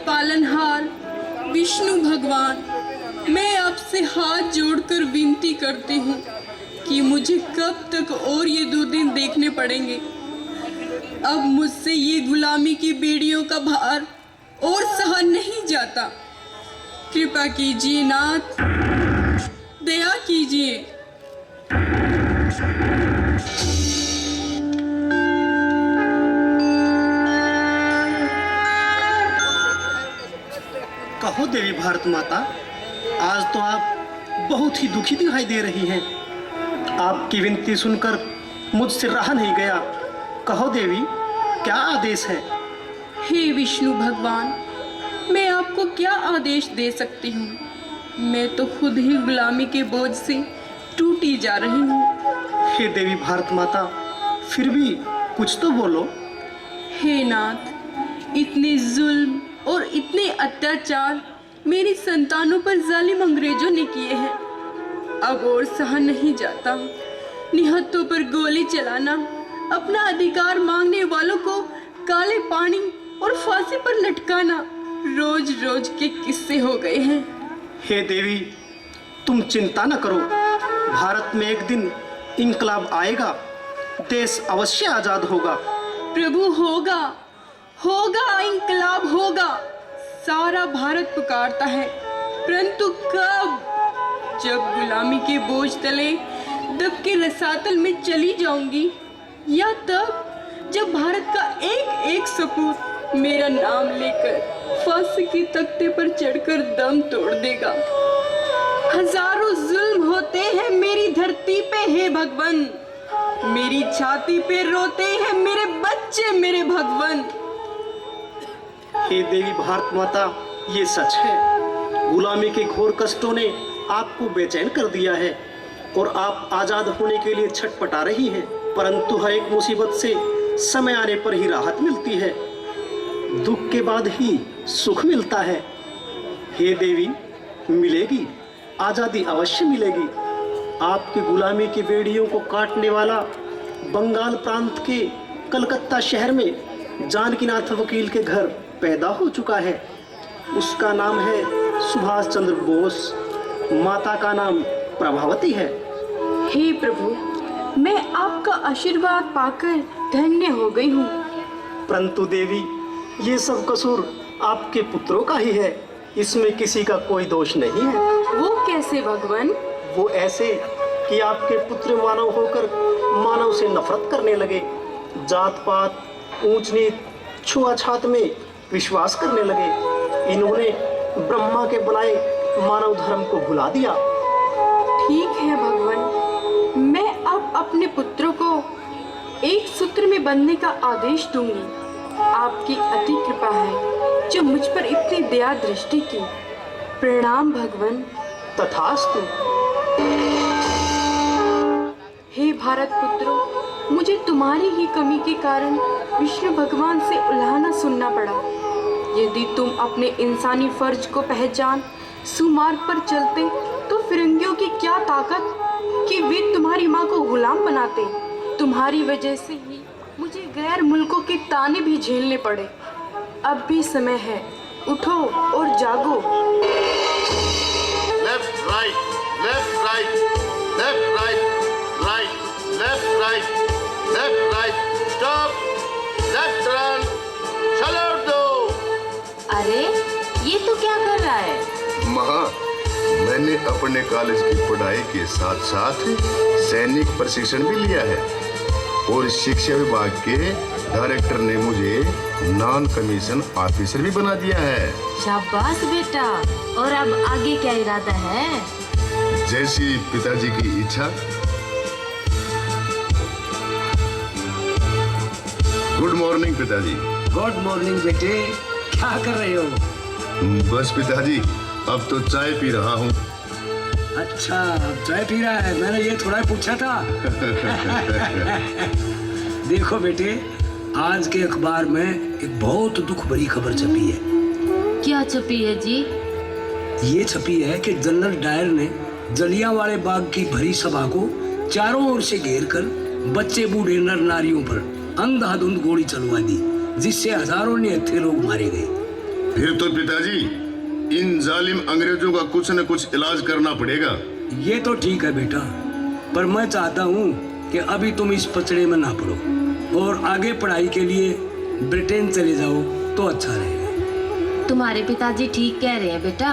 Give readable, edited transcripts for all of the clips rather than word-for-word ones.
पालनहार विष्णु भगवान, मैं आपसे हाथ जोड़कर विनती करती हूँ कि मुझे कब तक और ये 2 दिन देखने पड़ेंगे। अब मुझसे ये गुलामी की बेड़ियों का भार और सहन नहीं जाता। कृपा कीजिए नाथ, दया कीजिए। कहो देवी भारत माता, आज तो आप बहुत ही दुखी दिखाई दे रही हैं। आपकी विनती सुनकर मुझसे रहा नहीं गया। कहो देवी, क्या आदेश है? हे विष्णु भगवान, मैं आपको क्या आदेश दे सकती हूँ? मैं तो खुद ही गुलामी के बोझ से टूटी जा रही हूँ। हे देवी भारत माता, फिर भी कुछ तो बोलो। हे नाथ, इतने जुल्म और इतने अत्याचार मेरी संतानों पर जालिम अंग्रेजों ने किए हैं। अब और सहन नहीं जाता। निहत्तों पर गोली चलाना, अपना अधिकार मांगने वालों को काले पानी और फांसी पर लटकाना रोज रोज के किस्से हो गए हैं। हे देवी, तुम चिंता न करो। भारत में एक दिन इंकलाब आएगा, देश अवश्य आजाद होगा। प्रभु, होगा होगा, इंकलाब होगा। सारा भारत पुकारता है, परंतु कब? जब गुलामी के बोझ तले दब के रसातल में चली जाऊंगी, या तब जब भारत का एक एक सपूत मेरा नाम लेकर फांसी के तख्ते पर चढ़कर दम तोड़ देगा। हजारों जुल्म होते हैं मेरी धरती पे, हे भगवान। मेरी छाती पे रोते हैं मेरे बच्चे, मेरे भगवान। हे देवी भारत माता, ये सच है। गुलामी के घोर कष्टों ने आपको बेचैन कर दिया है और आप आजाद होने के लिए छटपटा रही हैं। परंतु हर एक मुसीबत से समय आने पर ही राहत मिलती है। दुख के बाद ही सुख मिलता है। हे देवी, मिलेगी आजादी, अवश्य मिलेगी। आपकी गुलामी की बेड़ियों को काटने वाला बंगाल प्रांत के कलकत्ता शहर में जानकीनाथ वकील के घर पैदा हो चुका है। उसका नाम है सुभाष चंद्र बोस। माता का नाम प्रभावती है। हे प्रभु, मैं आपका आशीर्वाद पाकर धन्य हो गई हूँ। परंतु देवी, ये सब कसूर आपके पुत्रों का ही है। इसमें किसी का कोई दोष नहीं है। वो कैसे भगवान? वो ऐसे कि आपके पुत्र मानव होकर मानव से नफरत करने लगे, जात पात, ऊंच नीच, छुआछात में विश्वास करने लगे। इन्होंने ब्रह्मा के बनाए मानव धर्म को भुला दिया। ठीक है भगवान, मैं अब अपने पुत्रों को एक सूत्र में बंधने का आदेश दूंगी। आपकी अति कृपा है जो मुझ पर इतनी दया दृष्टि की। प्रणाम भगवान। तथास्तु। हे भारत पुत्रों, मुझे तुम्हारी ही कमी के कारण विष्णु भगवान से उल्हाना सुनना पड़ा। यदि तुम अपने इंसानी फर्ज को पहचान सुमार्ग पर चलते तो फिरंगियों की क्या ताकत कि वे तुम्हारी माँ को गुलाम बनाते। तुम्हारी वजह से ही मुझे गैर मुल्कों के ताने भी झेलने पड़े। अब भी समय है, उठो और जागो। Left right, left right, left right, right, left right, left right, stop, left turn, चलो दो। अरे ये तो क्या कर रहा है? माँ, मैंने अपने कॉलेज की पढ़ाई के साथ साथ सैनिक प्रशिक्षण भी लिया है और शिक्षा विभाग के डायरेक्टर ने मुझे नॉन कमीशन ऑफिसर भी बना दिया है। शाबाश बेटा। और अब आगे क्या इरादा है? जैसी पिताजी की इच्छा। गुड मॉर्निंग पिताजी। गुड मॉर्निंग बेटे, क्या कर रहे हो? बस पिताजी, अब तो चाय पी रहा हूँ। अच्छा, अब चाय पी रहा है, मैंने ये थोड़ा पूछा था। देखो बेटे, आज के अखबार में एक बहुत दुख भरी खबर छपी है। क्या छपी है जी? ये छपी है कि जनरल डायर ने जलियांवाले बाग की भरी सभा को चारों ओर से घेर कर बच्चे बूढ़े नर नारियों पर अंधाधुंध गोली चलवा दी, जिससे हजारों निहत्थे लोग मारे गए। फिर तो पिताजी इन जालिम अंग्रेजों का कुछ न कुछ इलाज करना पड़ेगा। ये तो ठीक है बेटा, पर मैं चाहता हूँ कि अभी तुम इस पचड़े में ना पड़ो और आगे पढ़ाई के लिए ब्रिटेन चले जाओ तो अच्छा रहेगा। तुम्हारे पिताजी ठीक कह रहे हैं बेटा,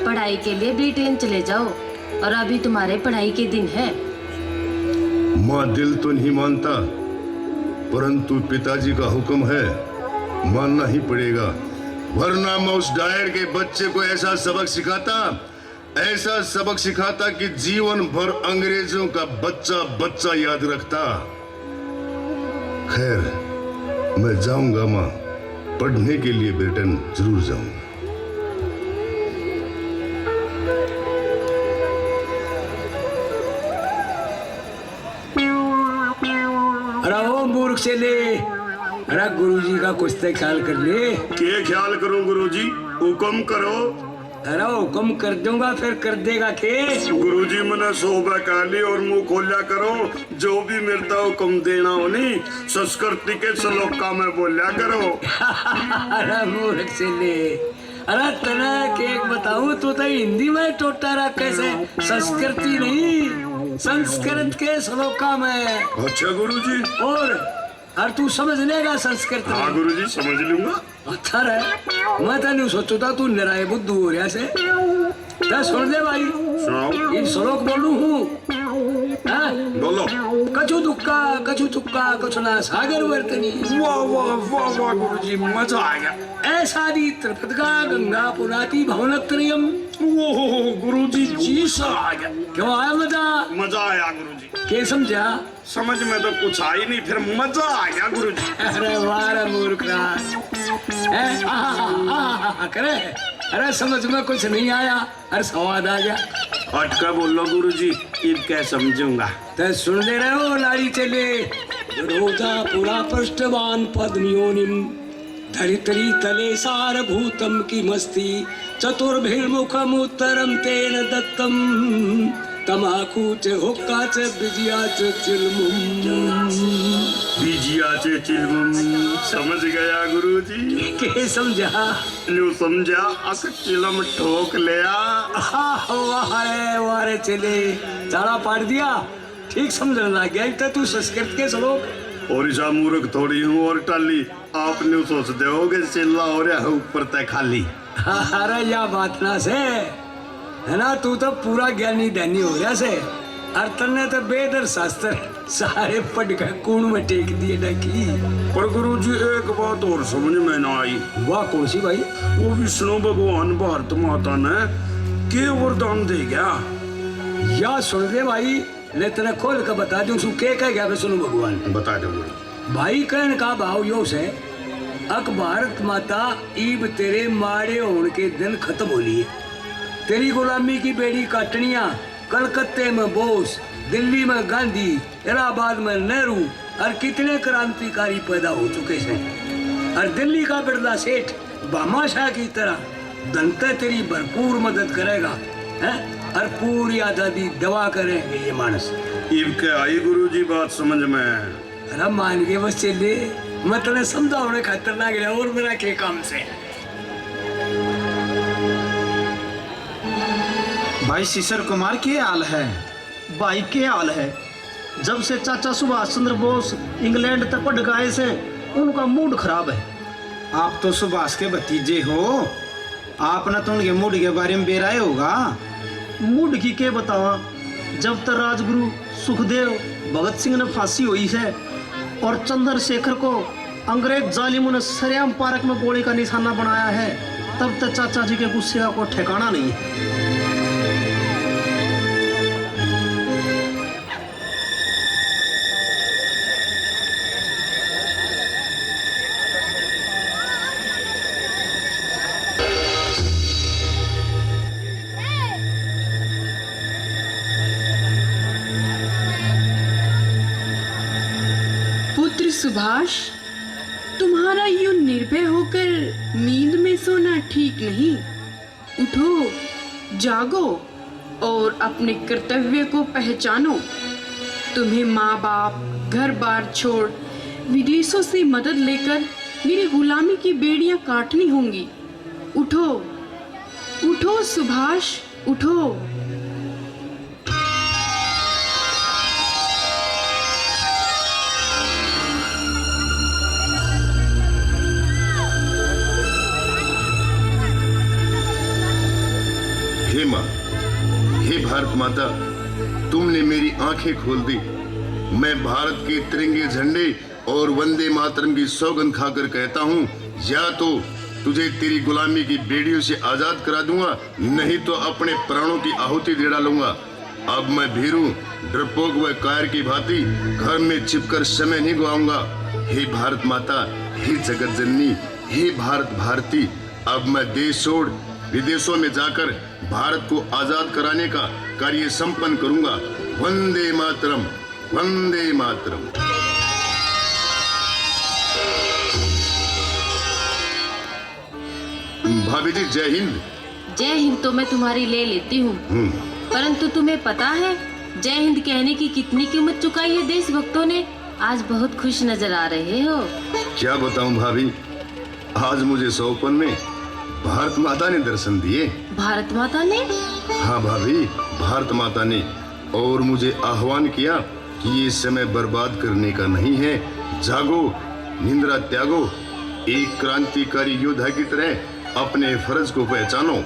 पढ़ाई के लिए ब्रिटेन चले जाओ और अभी तुम्हारे पढ़ाई के दिन है। माँ दिल तो नहीं मानता, परंतु पिताजी का हुक्म है, मानना ही पड़ेगा, वरना मैं उस डायर के बच्चे को ऐसा सबक सिखाता कि जीवन भर अंग्रेजों का बच्चा बच्चा याद रखता। खैर मैं जाऊंगा माँ, पढ़ने के लिए ब्रिटेन जरूर जाऊंगा। अरे ओ मूर्ख से ले, अरे गुरुजी का कुछ तो ख्याल कर ले। क्या ख्याल करो गुरुजी, हुक्म करो। अरे हुक्म कर दूंगा फिर कर देगा के। गुरुजी मने सोबा काली और मुंह खोलिया करो, जो भी मिलता हुक्म देना हो नहीं, संस्कृति के श्लोका में बोलिया करो। अरे मूर्ख से ले, अरे तना केक बताऊं तू तो हिंदी में टोटा रहा कैसे, संस्कृति नहीं संस्कृत के श्लोका में। अच्छा गुरुजी। और तू समझ लेगा संस्कृत? हाँ गुरुजी समझ लूंगा। अच्छा रहे, मैं तो नहीं सोचू था तू निराय बुद्धू हो रहा से। क्या सुन दे भाई, सुनाओ। ये श्लोक बोलू हूँ, बोलो। कछु दुक्का कछु तुक्का कछु ना सागर वर्तनी। वाह वाह वाह वाह गुरुजी, मजा आ गया। ऐसा दी त्रिपदगा गंगा पुराती भवनत्रयम। ओह गुरुजी जी सा आ गया। क्यों आया मजा? मजा आया गुरुजी। के समझा? समझ में तो कुछ आई नहीं, फिर मजा आ गया गुरुजी। अरे वाह मूर्खराज, करे अरे समझ में कुछ नहीं आया, अरे स्वाद आ गया। अटका बोलो गुरुजी, ईद क्या समझूंगा। तो सुन ले रहे हो नारी चले, रोजा पुरा पृष्ठवान पद्मियोनिम धरित्री तले सार भूतम की मस्ती चतुर्भिर्मुखम उत्तरम तेन दत्तम तमाकू च हुक्का च बिजिया च चिलमुम। बीजिया चे चिलमुम, समझ गया गुरुजी। के समझा? न्यू समझा, अक चिलम ठोक लिया। वारे चले चारा पाट दिया, ठीक समझने लग गया। तो तू संस्कृत के श्लोक और ईसा मूर्ख थोड़ी हूँ और टाली, आपने सोच दे होगे चिल्ला हो रहा है ऊपर तय खाली। अरे या बात ना से है ना, तू तो पूरा ज्ञानी ध्यानी हो रहा से। अर्तन ने तो वेद और शास्त्र सारे पढ़ कर कूण में टेक दिए डाकी। पर गुरुजी एक बात और समझ में ना आई। वाह कौन सी भाई? वो विष्णु भगवान भारत माता ने के वरदान दे गया। या सुन दे भाई, ले तेरे खोल कर बता दूं सु के कह गया विष्णु भगवान। बता दो भाई, कहने का भाव यो से अक भारत माता ईब तेरे मारे होने के दिन खत्म हो लिए। तेरी गुलामी की बेड़ी काटनिया कलकत्ते में बोस, दिल्ली में गांधी, इलाहाबाद में नेहरू और कितने क्रांतिकारी पैदा हो चुके हैं। और दिल्ली का बिरला सेठ भामाशाह की तरह दंते तेरी भरपूर मदद करेगा है, और पूरी आजादी दवा करेंगे ये मानस। ईब के आई गुरुजी बात समझ में। अरे मान के बस चले, मतलब समझाने खातर ना गया और मेरा के काम से। भाई शिशिर कुमार के हाल है? भाई के हाल है? जब से चाचा सुभाष चंद्र बोस इंग्लैंड तक पढ़ गए से उनका मूड खराब है। आप तो सुभाष के भतीजे हो, आपने तो उनके मूड के बारे में बेराए होगा। मूड की के बतावा, जब तक राजगुरु सुखदेव भगत सिंह ने फांसी हुई है और चंद्रशेखर को अंग्रेज जालिमों ने सरेआम पार्क में गोली का निशाना बनाया है, तब तक चाचा जी के गुस्से का कोई ठिकाना नहीं है। पुत्र सुभाष, तुम्हारा यूं निर्भय होकर नींद में सोना ठीक नहीं। उठो, जागो और अपने कर्तव्य को पहचानो। तुम्हें माँ बाप घर बार छोड़ विदेशों से मदद लेकर मेरी गुलामी की बेड़ियां काटनी होंगी। उठो, उठो सुभाष, उठो। हे माँ, हे भारत माता, तुमने मेरी आंखें खोल दी। मैं भारत के तिरंगे झंडे और वंदे मातरम की सौगंध खाकर कहता हूँ, या तो तुझे तेरी गुलामी की बेड़ियों से आजाद करा दूंगा, नहीं तो अपने प्राणों की आहुति दे डालूंगा। अब मैं भीरू, डरपोक व कायर की भांति घर में छिपकर समय नहीं गवाऊंगा। हे भारत माता, हे जगत जननी, हे भारत भारती, अब मैं देश छोड़ विदेशों में जाकर भारत को आजाद कराने का कार्य संपन्न करूंगा। वंदे मातरम, वंदे मातरम। भाभी जी जय हिंद। जय हिंद तो मैं तुम्हारी ले लेती हूँ, परंतु तुम्हें पता है जय हिंद कहने की कितनी कीमत चुकाई है देशभक्तों ने। आज बहुत खुश नजर आ रहे हो। क्या बताऊं भाभी, आज मुझे सौपन में भारत माता ने दर्शन दिए। भारत माता ने? हाँ भाभी, भारत माता ने, और मुझे आह्वान किया कि ये समय बर्बाद करने का नहीं है। जागो, निंद्रा त्यागो, एक क्रांतिकारी योद्धा की तरह अपने फर्ज को पहचानो।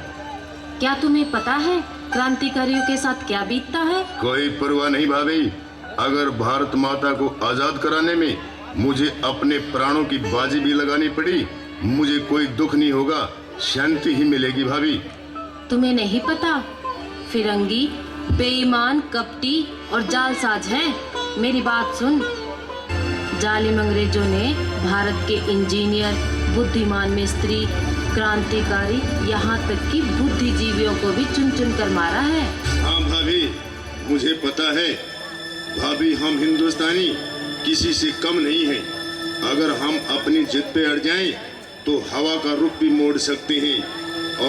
क्या तुम्हें पता है क्रांतिकारियों के साथ क्या बीतता है? कोई परवाह नहीं भाभी, अगर भारत माता को आजाद कराने में मुझे अपने प्राणों की बाजी भी लगानी पड़ी, मुझे कोई दुख नहीं होगा, शांति ही मिलेगी भाभी। तुम्हें नहीं पता फिरंगी बेईमान, कपटी और जालसाज हैं। मेरी बात सुन, जालिम अंग्रेजों ने भारत के इंजीनियर, बुद्धिमान मिस्त्री, क्रांतिकारी, यहाँ तक कि बुद्धिजीवियों को भी चुन चुन कर मारा है। हाँ भाभी, मुझे पता है। भाभी, हम हिंदुस्तानी किसी से कम नहीं हैं। अगर हम अपनी जिद पे अड़ जाएं, तो हवा का रुख भी मोड़ सकते हैं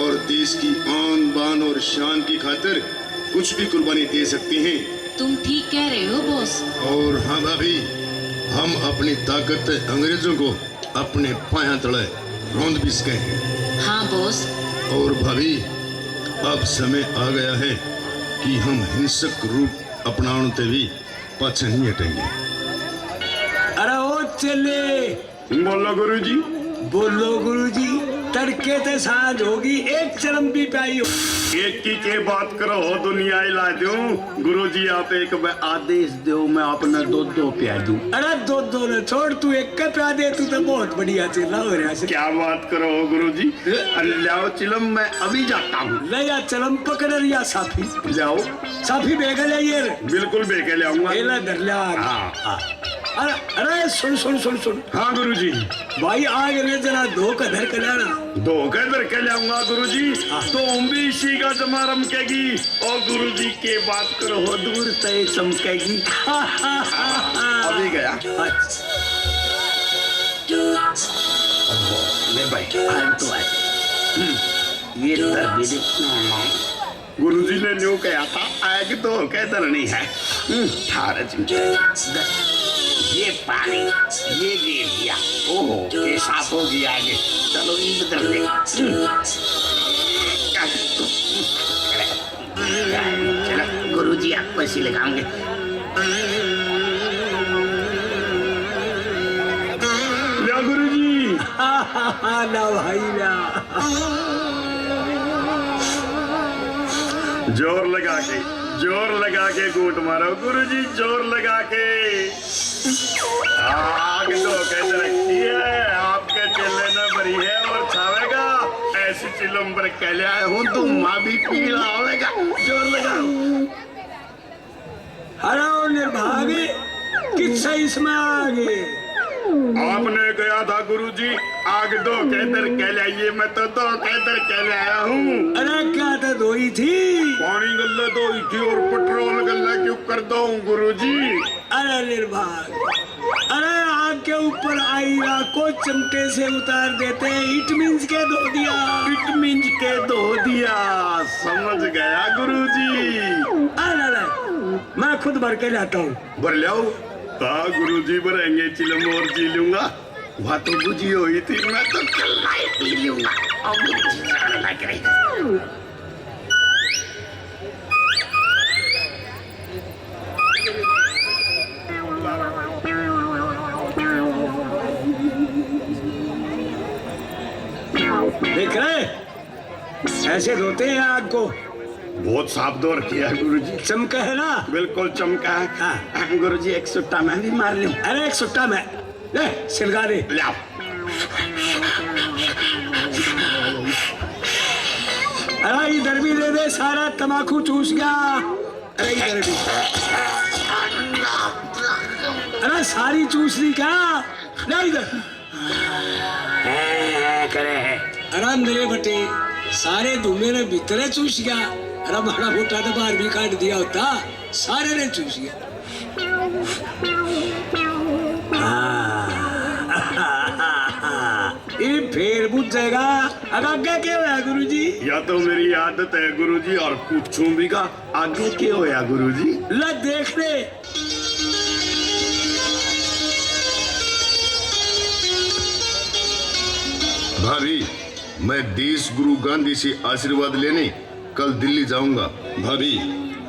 और देश की आन बान और शान की खातिर कुछ भी कुर्बानी दे सकते हैं। तुम ठीक कह रहे हो बॉस। और हाँ भाभी, हम अपनी ताकत अंग्रेजों को अपने पाया तले रौंद भी सके हैं। हाँ बॉस। और भाभी, अब समय आ गया है कि हम हिंसक रूप अपनाने भी पाछे नहीं हटेंगे। अरे ओ चले, बोलो गुरुजी। बोलो गुरुजी, तड़के ते सांझ होगी, एक चरम भी पाई हो। एक की के बात करो हो, दुनिया हिला दूं। गुरुजी आप एक आदेश दो, मैं अपना दो प्या दूं। अरे दो ने छोड़, तू एक का प्या दे, तू तो बहुत बढ़िया चिल्ला हो रहा है। क्या बात करो हो गुरुजी। लाओ चिलम, मैं अभी जाता हूँ। ले जा चलम, पकड़ रिया साफी। लाओ साफी बेगा जाइए। बिल्कुल बेके ले आऊंगा। एला धर लिया। हाँ। अरे अरे सुन। हाँ गुरुजी। भाई आग ने जरा धो का धर कर लाना। दो कदर के लाऊंगा गुरुजी। तो हम भी इसी का जमा रमकेगी और गुरुजी के बात करो हो, दूर से चमकेगी। अभी गया। ले भाई, आए तो आए। ये तरबीज गुरुजी ने न्यू कहा था, आग तो कैदर नहीं है। ठारे चिमटे ये पानी ये गिर दिया। ओहो, ये साफ हो गया आगे। चलो ये बदल दे। चलो गुरुजी आपको ऐसी लगाएंगे। ला गुरुजी। ना भाई ना। जोर लगा के कूट मारो गुरुजी, जोर लगा के। आग तो कैसे रखी है, आपके चेले ने भरी है और छावेगा। ऐसी चिलम पर कह लिया हूँ, तुम माँ भी पीला होगा। जोर लगाओ। हराओ निर्भागे, किस्सा इसमें आगे। आपने कहा था गुरुजी, आग दो कहकर कह लाइए, मैं तो दो कहकर कह लाया हूँ। अरे क्या तो धोई थी, पानी गल्ला धोई थी और पेट्रोल गल्ला क्यों कर दो गुरुजी। अरे निर्भाग, अरे आग के ऊपर आईरा को चमटे से उतार देते हैं। इट मीन्स के धो दिया। इट मीन्स के धो दिया। समझ गया गुरुजी। अरे मैं खुद भर के लाता हूँ। भर लाओ। हाँ गुरुजी भरेंगे, चिलम और जी लूंगा। वह तो बुझी हुई थी, मैं तो कल्ला ही पी लूंगा। अब बुझी जाने लग गई। देख रहे ऐसे धोते हैं आग को। बहुत साफ धो रखी है गुरुजी। चमका है ना? बिल्कुल चमका है। हाँ। गुरुजी एक सुट्टा मैं भी मार लूं। अरे एक सुट्टा में ले सिलगा दे। ले आओ। अरे इधर भी दे दे, सारा तमाकू चूस गया। अरे इधर भी। अरे सारी चूस ली क्या? ले इधर। करे अरे मेरे बटे सारे धुएं ने भीतरे चूस गया। अरे माड़ा मोटा तो बाहर भी काट दिया होता, सारे ने चूस गया। ये फिर बुझ जाएगा। अब आगे क्या होया गुरुजी? या तो मेरी आदत है गुरुजी, और पूछूं भी का आगे क्या होया गुरुजी? ला देख ले। भाभी, मैं देश गुरु गांधी से आशीर्वाद लेने कल दिल्ली जाऊंगा। भाभी,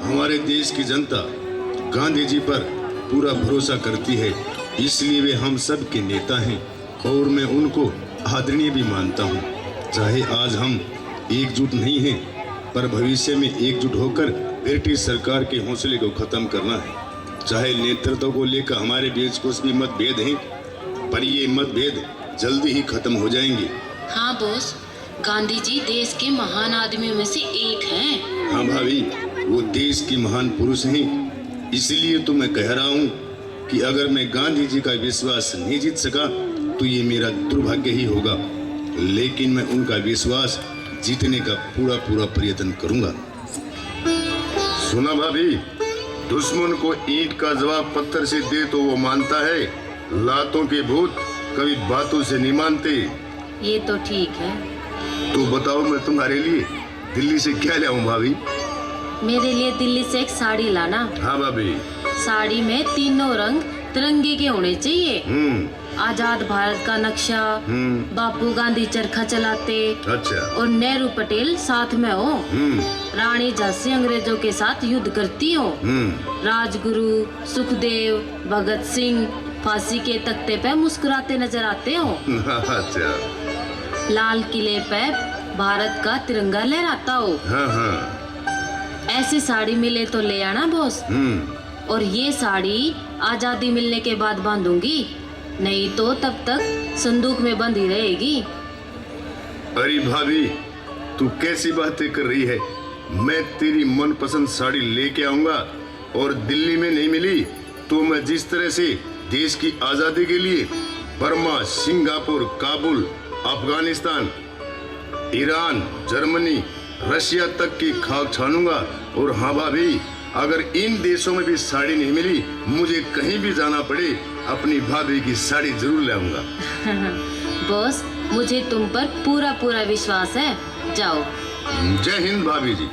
हमारे देश की जनता गांधी जी पर पूरा भरोसा करती है, इसलिए वे हम सब के नेता हैं और मैं उनको आदरणीय भी मानता हूँ। चाहे आज हम एकजुट नहीं हैं, पर भविष्य में एकजुट होकर ब्रिटिश सरकार के हौसले को खत्म करना है। चाहे नेतृत्व को लेकर हमारे बीच कुछ भी मतभेद हैं, पर ये मतभेद जल्दी ही खत्म हो जाएंगे। हाँ बॉस, गांधी जी देश के महान आदमियों में से एक हैं। हाँ भाभी, वो देश के महान पुरुष हैं। इसलिए तो मैं कह रहा हूँ कि अगर मैं गांधी जी का विश्वास नहीं जीत सका तो ये मेरा दुर्भाग्य ही होगा, लेकिन मैं उनका विश्वास जीतने का पूरा पूरा प्रयत्न करूंगा। सुना भाभी, दुश्मन को ईंट का जवाब पत्थर से दे तो वो मानता है, लातों के भूत कभी बातों से नहीं मानते। ये तो ठीक है। तो बताओ मैं तुम्हारे लिए दिल्ली से क्या लाऊं भाभी? मेरे लिए दिल्ली से एक साड़ी लाना। हाँ भाभी। साड़ी में तीनों रंग तिरंगे के होने चाहिए। आजाद भारत का नक्शा, बापू गांधी चरखा चलाते, अच्छा, और नेहरू पटेल साथ में हो। रानी झांसी अंग्रेजों के साथ युद्ध करती हो। राजगुरु, सुखदेव, भगत सिंह फांसी के तख्ते पे मुस्कुराते नजर आते हो। अच्छा। लाल किले पे भारत का तिरंगा लहराता हो। हाँ हाँ। ऐसी साड़ी मिले तो ले आना बॉस। और ये साड़ी आजादी मिलने के बाद बांधूंगी, नहीं तो तब तक संदूक में बंधी रहेगी। अरे भाभी, तू कैसी बातें कर रही है? मैं तेरी मनपसंद साड़ी लेके आऊंगा, और दिल्ली में नहीं मिली तो मैं जिस तरह से देश की आजादी के लिए Burma, Singapore, Kabul, Afghanistan, Iran, Germany, Russia तक की खाक छानूंगा। और हाँ भाभी, अगर इन देशों में भी साड़ी नहीं मिली, मुझे कहीं भी जाना पड़े, अपनी भाभी की साड़ी जरूर लाऊंगा। बॉस, मुझे तुम पर पूरा पूरा विश्वास है। जाओ। जय हिंद भाभी जी।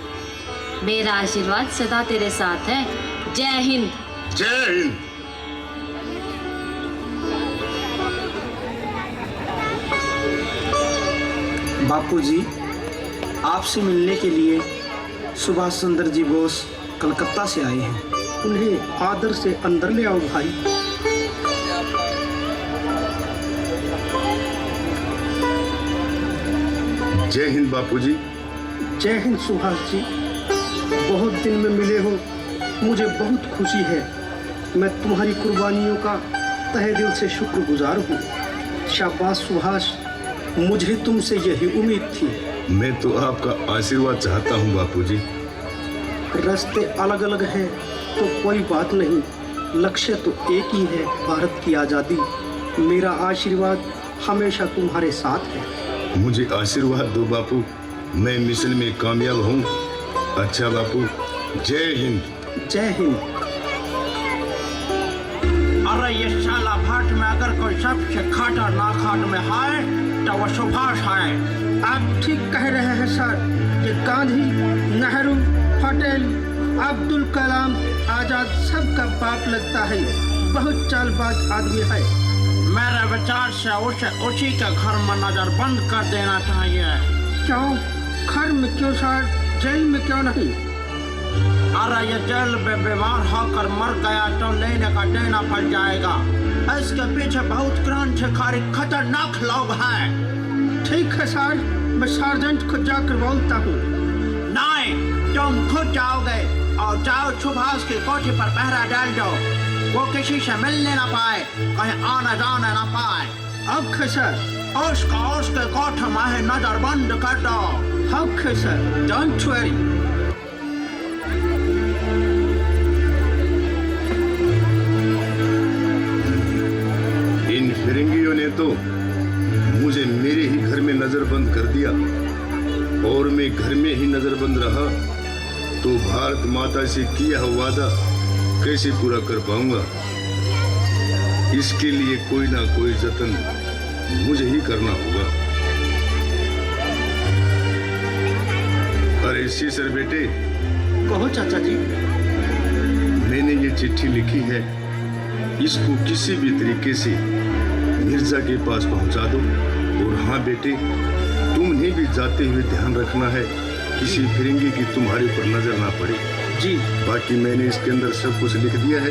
मेरा आशीर्वाद सदा तेरे साथ है। जय हिंद। जय हिंद। बापूजी, आपसे मिलने के लिए सुभाष चंद्र जी बोस कलकत्ता से आए हैं। उन्हें आदर से अंदर ले आओ भाई। जय हिंद बापूजी। जय हिंद सुभाष जी। बहुत दिन में मिले हो, मुझे बहुत खुशी है। मैं तुम्हारी कुर्बानियों का तहे दिल से शुक्रगुजार हूँ। शाबाश सुभाष, मुझे तुमसे यही उम्मीद थी। मैं तो आपका आशीर्वाद चाहता हूँ बापूजी। रास्ते अलग अलग हैं तो कोई बात नहीं, लक्ष्य तो एक ही है, भारत की आज़ादी। मेरा आशीर्वाद हमेशा तुम्हारे साथ है। मुझे आशीर्वाद दो बापू, मैं मिशन में कामयाब हूँ। अच्छा बापू, जय हिंद। जय हिंद। अरे ये साला भाट में अगर कोई सबसे खाटा ना खाट में है तो वो सुभाष है। आप ठीक कह रहे हैं सर। ये गांधी, नेहरू, पटेल, अब्दुल कलाम, आजाद सबका बाप लगता है। बहुत चालबाज आदमी है। मेरे विचार से उसे उसी के घर में नजर बंद कर देना चाहिए। क्यों? घर में क्यों सर? जेल में क्यों नहीं? अरे ये जेल में बीमार होकर मर गया तो लेने का देना पड़ जाएगा। इसके पीछे बहुत क्रांतिकारी खतरनाक लोग हैं। ठीक है सर, मैं सार्जेंट को जाकर बोलता हूँ। नहीं, तुम खुद जाओगे और जाओ सुभाष की कोठी पर पहरा डाल दो। वो किसी से मिलने ना पाए, कहीं आना जाना ना पाए। Okay sir. उसके कोठी में नजर बंद कर दो। Okay sir, don't worry. इन फिरंगियों ने तो मुझे मेरे ही घर में नजरबंद कर दिया और मैं घर में ही नजरबंद रहा तो भारत माता से किया हुआ वादा कैसे पूरा कर पाऊंगा। इसके लिए कोई ना कोई जतन मुझे ही करना होगा। अरे सीसर बेटे, कहो चाचा जी। मैंने ये चिट्ठी लिखी है, इसको किसी भी तरीके से मिर्जा के पास पहुंचा दो। और हाँ बेटे, तुमने भी जाते हुए ध्यान रखना है किसी फिरंगी की तुम्हारे ऊपर नजर ना पड़े। जी। बाकी मैंने इसके अंदर सब कुछ लिख दिया है।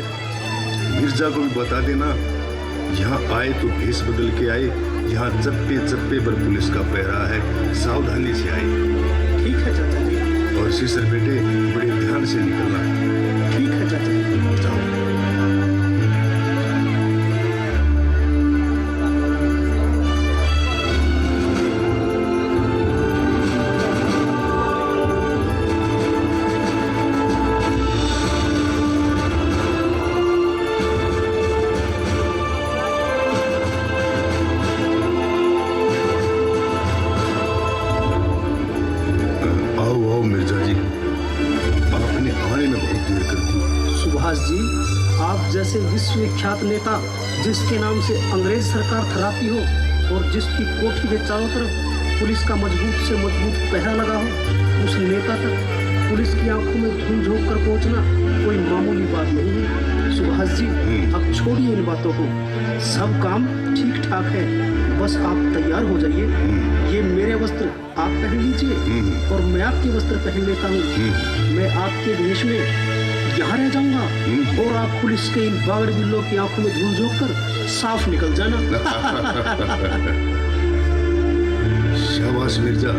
मिर्जा को भी बता देना, यहाँ आए तो भेष बदल के आए, यहाँ चप्पे चप्पे पर पुलिस का पहरा है, सावधानी से आए। ठीक है चाचा जी। और सीसर बेटे, बड़े ध्यान से निकलना। ठीक है चाचा जी, जाओ। जैसे विश्वविख्यात नेता जिसके नाम से अंग्रेज सरकार थराती हो और जिसकी कोठी के चारों तरफ पुलिस का मजबूत से मजबूत पहरा लगा हो, उस नेता तक पुलिस की आंखों में धूल झोंक कर पहुंचना कोई मामूली बात नहीं है। सुभाष जी, अब छोड़िए इन बातों को, सब काम ठीक ठाक है, बस आप तैयार हो जाइए। ये मेरे वस्त्र आप पहन लीजिए और मैं आपके वस्त्र पहन लेता हूँ। मैं आपके देश में यहाँ रह जाऊंगा और आप पुलिस के इन बागड़ बिल्लों की आंखों में धूल झोंक कर साफ निकल जाना। शाबाश मिर्जा,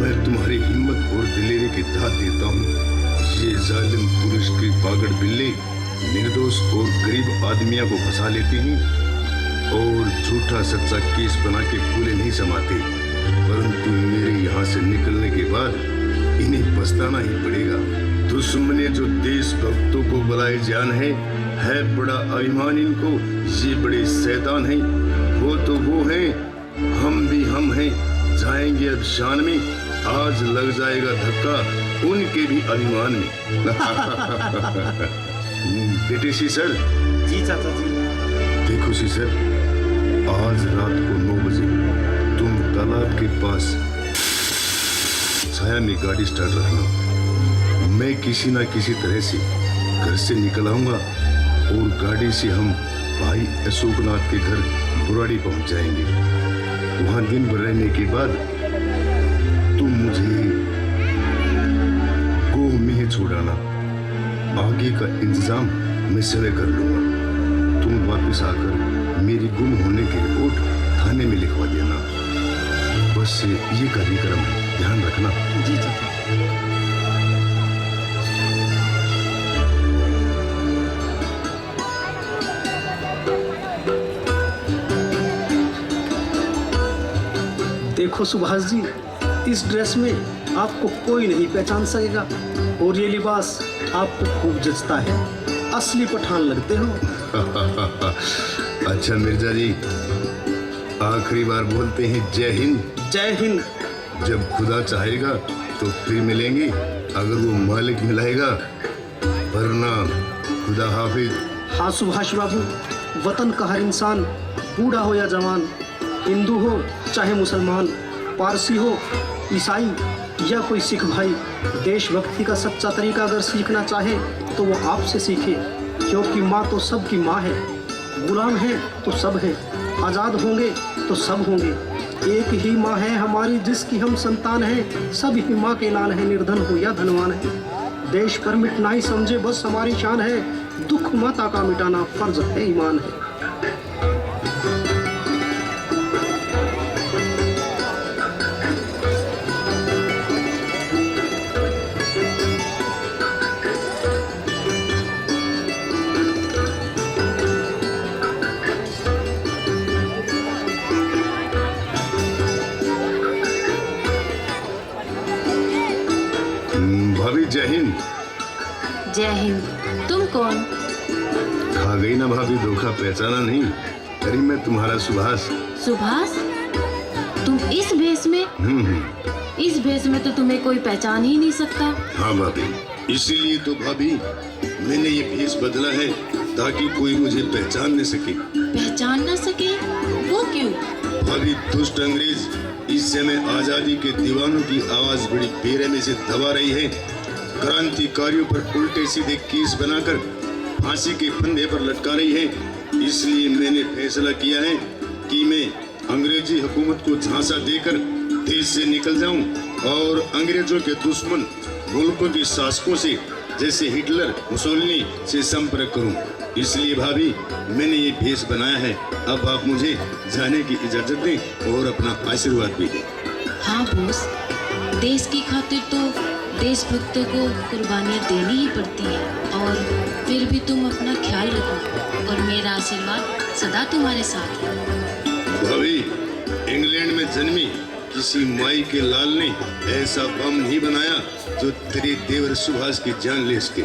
मैं तुम्हारी हिम्मत और दिलेरी की दाद देता हूँ। ये जालिम पुलिस के बागड़ बिल्ले निर्दोष और गरीब आदमियों को फंसा लेते हैं और झूठा सच्चा केस बना के फूले नहीं समाते, परंतु मेरे यहाँ से निकलने के बाद इन्हें पछताना ही पड़ेगा। दुश्मने जो देशभक्तों को बलाए जान है बड़ा अभिमान इनको, ये बड़े शैतान हैं। वो तो वो हैं, हम भी हम हैं, जाएंगे अब शान में, आज लग जाएगा धक्का उनके भी अभिमान में। बेटे सीसर। जी चाचा जी। देखो सीसर, आज रात को 9 बजे तुम तालाब के पास छाया में गाड़ी स्टार्ट रखना। मैं किसी ना किसी तरह से घर से निकल आऊंगा और गाड़ी से हम भाई अशोकनाथ के घर बुराड़ी पहुंच जाएंगे। वहां दिन भर रहने के बाद तुम मुझे गोह में छोड़ाना, आगे का इंतजाम मैं स्वयं कर लूंगा। तुम वापस आकर मेरी गुम होने की रिपोर्ट थाने में लिखवा देना। बस ये कार्यक्रम है, ध्यान रखना। जी चाचा। देखो सुभाष जी, इस ड्रेस में आपको कोई नहीं पहचान सकेगा और ये लिबास आपको खूब जचता है, असली पठान लगते हो। अच्छा मिर्जा जी, आखिरी बार बोलते हैं जय हिंद। जय हिंद। जब खुदा चाहेगा तो फिर मिलेंगे, अगर वो मालिक मिलाएगा, वरना खुदा हाफिज। हाँ सुभाष बाबू, वतन का हर इंसान, बूढ़ा हो या जवान, हिंदू हो चाहे मुसलमान, पारसी हो ईसाई या कोई सिख भाई, देशभक्ति का सच्चा तरीका अगर सीखना चाहे तो वो आपसे सीखे, क्योंकि माँ तो सबकी माँ है। गुलाम हैं तो सब हैं, आज़ाद होंगे तो सब होंगे। एक ही माँ है हमारी जिसकी हम संतान हैं, सब ही माँ के लाल है, निर्धन हो या धनवान है। देश पर मिटना ही समझे बस हमारी शान है, दुख माता का मिटाना फर्ज है, ईमान है। भाभी जय हिंद। जय हिंद। तुम कौन? खा गई ना भाभी, धोखा पहचाना नहीं? अरे मैं तुम्हारा सुभाष। सुभाष? तुम इस भेष में? इस भेष में तो तुम्हें कोई पहचान ही नहीं सकता। हाँ भाभी, इसीलिए तो भाभी मैंने ये भेष बदला है ताकि कोई मुझे पहचान न सके। पहचान न सके? वो क्यों? भाभी दुष्ट अंग्रेज इस समय आजादी के दीवानों की आवाज बड़ी बेरहमी से दबा रही है। क्रांतिकारियों पर उल्टे सीधे केस बनाकर फांसी के फंदे पर लटका रही है। इसलिए मैंने फैसला किया है कि मैं अंग्रेजी हुकूमत को झांसा देकर देश से निकल जाऊं और अंग्रेजों के दुश्मन मुल्कों के शासकों से जैसे हिटलर, मुसोलिनी से संपर्क करूं। इसलिए भाभी मैंने ये भेष बनाया है। अब आप मुझे जाने की इजाजत दें और अपना आशीर्वाद भी दें। हाँ बोस, देश की खातिर तो देशभक्तों को कुर्बानियाँ देनी ही पड़ती है, और फिर भी तुम अपना ख्याल रखो और मेरा आशीर्वाद सदा तुम्हारे साथ है। भाभी, इंग्लैंड में जन्मी किसी माई के लाल ने ऐसा बम नहीं बनाया जो तेरे देवर सुभाष की जान ले सके।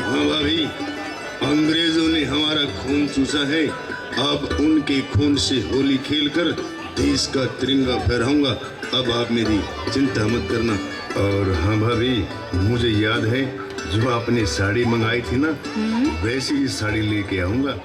हाँ भाभी, अंग्रेजों ने हमारा खून चूसा है। अब उनके खून से होली खेलकर देश का तिरंगा फहराऊंगा। अब आप मेरी चिंता मत करना। और हाँ भाभी, मुझे याद है जो आपने साड़ी मंगाई थी ना, वैसी ही साड़ी लेके आऊंगा।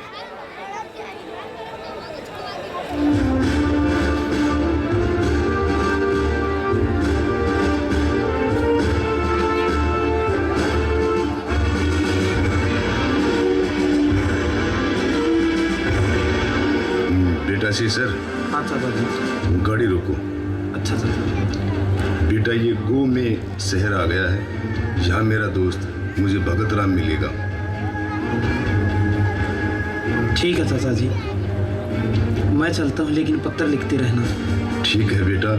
बेटा सर, हाँ चाचा जी। गाड़ी रोको। अच्छा चाचा। बेटा ये गो में शहर आ गया है, यहाँ मेरा दोस्त मुझे भगत राम मिलेगा। ठीक है चाचा जी, मैं चलता हूँ, लेकिन पत्र लिखते रहना। ठीक है बेटा,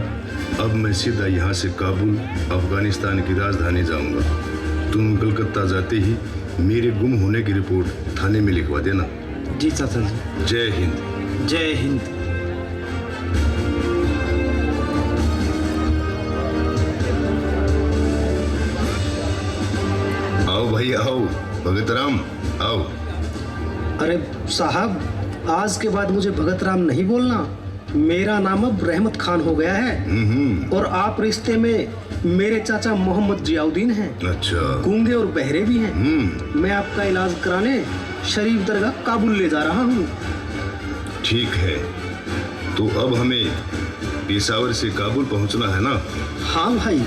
अब मैं सीधा यहाँ से काबुल, अफगानिस्तान की राजधानी जाऊँगा। तुम कलकत्ता जाते ही मेरे गुम होने की रिपोर्ट थाने में लिखवा देना। जी चाचा जी। जय हिंद। जय हिंद। आओ भाई आओ, भगत राम आओ। अरे साहब, आज के बाद मुझे भगत राम नहीं बोलना। मेरा नाम अब रहमत खान हो गया है, और आप रिश्ते में मेरे चाचा मोहम्मद जियाउद्दीन हैं। अच्छा। गूंगे और बहरे भी हैं। मैं आपका इलाज कराने शरीफ दरगाह काबुल ले जा रहा हूँ। ठीक है, तो अब हमें पेशावर से काबुल पहुंचना है ना? हाँ भाई।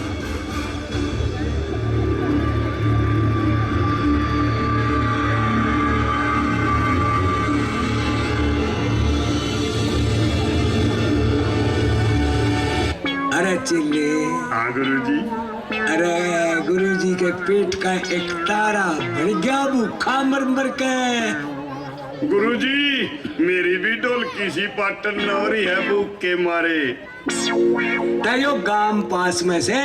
अरे चिल्ले। हाँ गुरुजी। अरे गुरुजी के पेट का एक तारा बढ़ गया भूखा मर मर के। गुरुजी, मेरी भी डोल किसी पाटन न हो रही है भूख के मारे। तयो गांव पास में से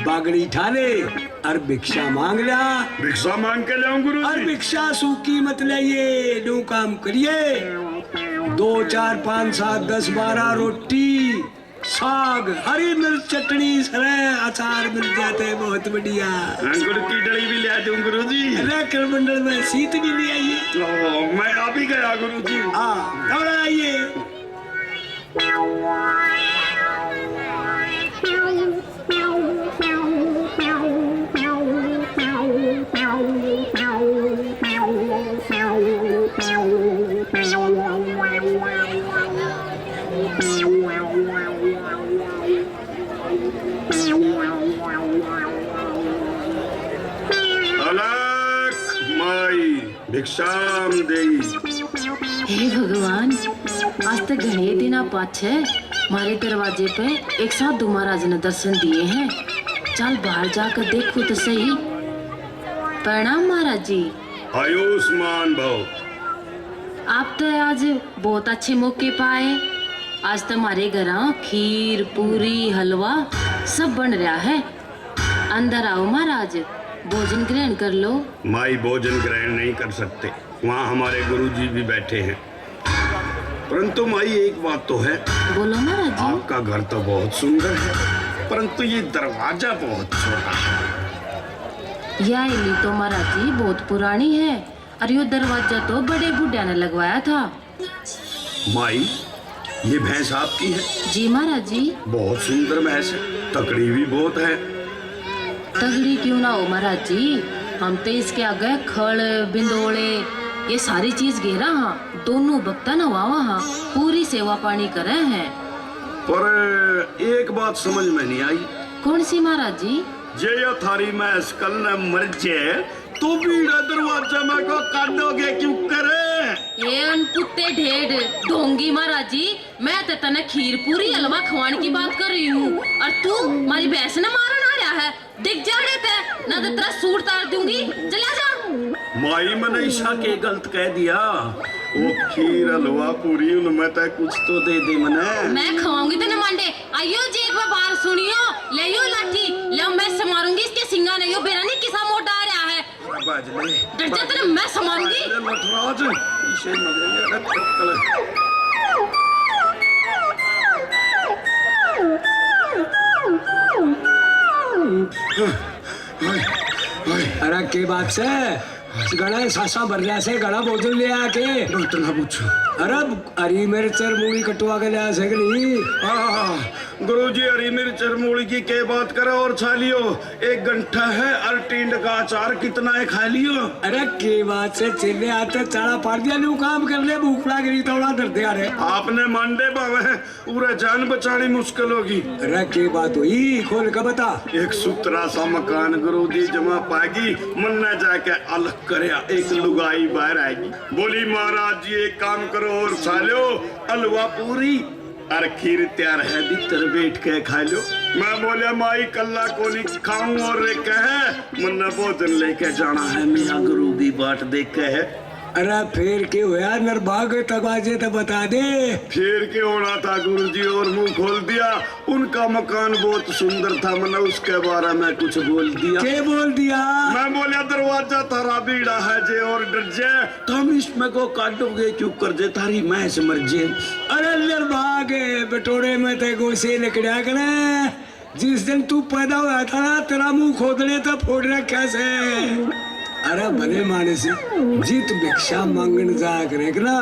बागड़ी ठाले और भिक्षा मांग लिया। भिक्षा मांग के लाऊं और गुरुजी? भिक्षा सूखी मत लाइए, दो काम करिए। 2 4 5 7 10 12 रोटी, साग, हरी मिर्च, चटनी, सरे अचार मिल जाते बहुत बढ़िया। गुड़ की डली भी ले दूं गुरुजी? अरे करमंडल में सीत भी ले आइए। मैं आ भी गया गुरुजी। हाँ, दौड़ा आइए। अलग माई भिक्षाम देई, हे भगवान, आज तक घने दिन पाछे हमारे दरवाजे पे एक साधु महाराज ने दर्शन दिए हैं। चल बाहर जाकर देखो तो सही। प्रणाम महाराज जी। आयुष्मान भव। आप तो आज बहुत अच्छे मौके पाए। आज तो हमारे घर खीर पूरी हलवा सब बन रहा है। अंदर आओ महाराज, भोजन ग्रहण कर लो। माई भोजन ग्रहण नहीं कर सकते, वहाँ हमारे गुरुजी भी बैठे हैं। परंतु माई एक बात तो है। बोलो महाराज जी। आपका घर तो बहुत सुंदर है, परंतु ये दरवाजा बहुत छोटा है। यह इल्ली तो महाराज जी बहुत पुरानी है और यो दरवाजा तो बड़े बुढ़िया ने लगवाया था। माई, ये भैंस आपकी है? जी महाराज जी। बहुत सुंदर भैंस है, तकड़ी भी बहुत है। तगड़ी क्यों ना हो महाराज जी, हम तो इसके आगे खड़ बिंदोड़े ये सारी चीज घेरा हाँ, दोनों भक्ता नवावा हाँ, पूरी सेवा पानी करे हैं। पर एक बात समझ में नहीं आई। कौन सी महाराज जी? जे यो थारी मैं कल न मर जाए तो भी दरवाजा में को काटोगे क्यों करे? ये अनपुत्ते ढेड ढोंगी महाराज जी, मैं तो तने खीर पूरी हलवा खवाने की बात कर रही हूँ और तू हमारी भैंस ने मारन आ रहा है। दिख जा रहे थे ना तो तेरा सूट तार दूंगी, चला जा। माई मैंने ईशा के गलत कह दिया। वो खीर हलवा पूरी उनमें तय कुछ तो दे दे मने। मैं खवाऊंगी तेने मांडे। आइयो जी एक बार बाहर सुनियो, ले यो लाठी ले, मैं समारूंगी इसके सिंगा ने। यो बेरा नहीं किसा मोटा आ रहा है। बाजले डर जा तेरे, मैं समारूंगी। लठराज इसे मगेंगे चक्कर। अरे के बात से गड़ा सासा भर रहा से गड़ा भोजन ले आके ना पूछो। अरे हरी मिर्च और मूली कटवा के ले सके नहीं। गुरुजी हरी मिर्च और मूली की के बात करो और छा लियो। 1 घंटा है और टींड का अचार कितना है खा लियो। अरे के बात से चिल्ले आते चाड़ा पाड़ दिया न्यू काम कर ले, भूख लग रही थोड़ा दर्द आ रहे। आपने मांडे बावे पूरे जान बचानी मुश्किल होगी। अरे के बात हुई खोल के बता। एक सुतरा सा मकान गुरुजी जमा पाएगी, मन न जाके अलग करे एक लुगाई बाहर आएगी, बोली महाराज जी एक काम करो और खा लो हलवा पूरी और खीर तैयार है, भीतर बैठ के खा लो। मैं बोले माई कल्ला को नहीं खाऊं और कहे मन्ना भोजन लेके जाना है, मियाँ गुरु की बाट देख के है। अरे फिर के हुआ नरभाग तबाजे तो बता दे। फिर के होना था गुरुजी और मुंह खोल दिया। उनका मकान बहुत सुंदर था, मैंने उसके बारे में कुछ बोल दिया। क्या बोल दिया? मैं बोला दरवाजा तारा बीड़ा है जे और डर जाए तो हम इसमें को काटोगे क्यों कर जे तारी मैं मर जे। अरे नरभाग बटोरे में ते गोसे निकड़ा करे। जिस दिन तू पैदा हुआ था ना तेरा मुंह खोदने तो फोड़ रखा से। अरे भले माने से जीत भिक्षा मांगन जा करे ना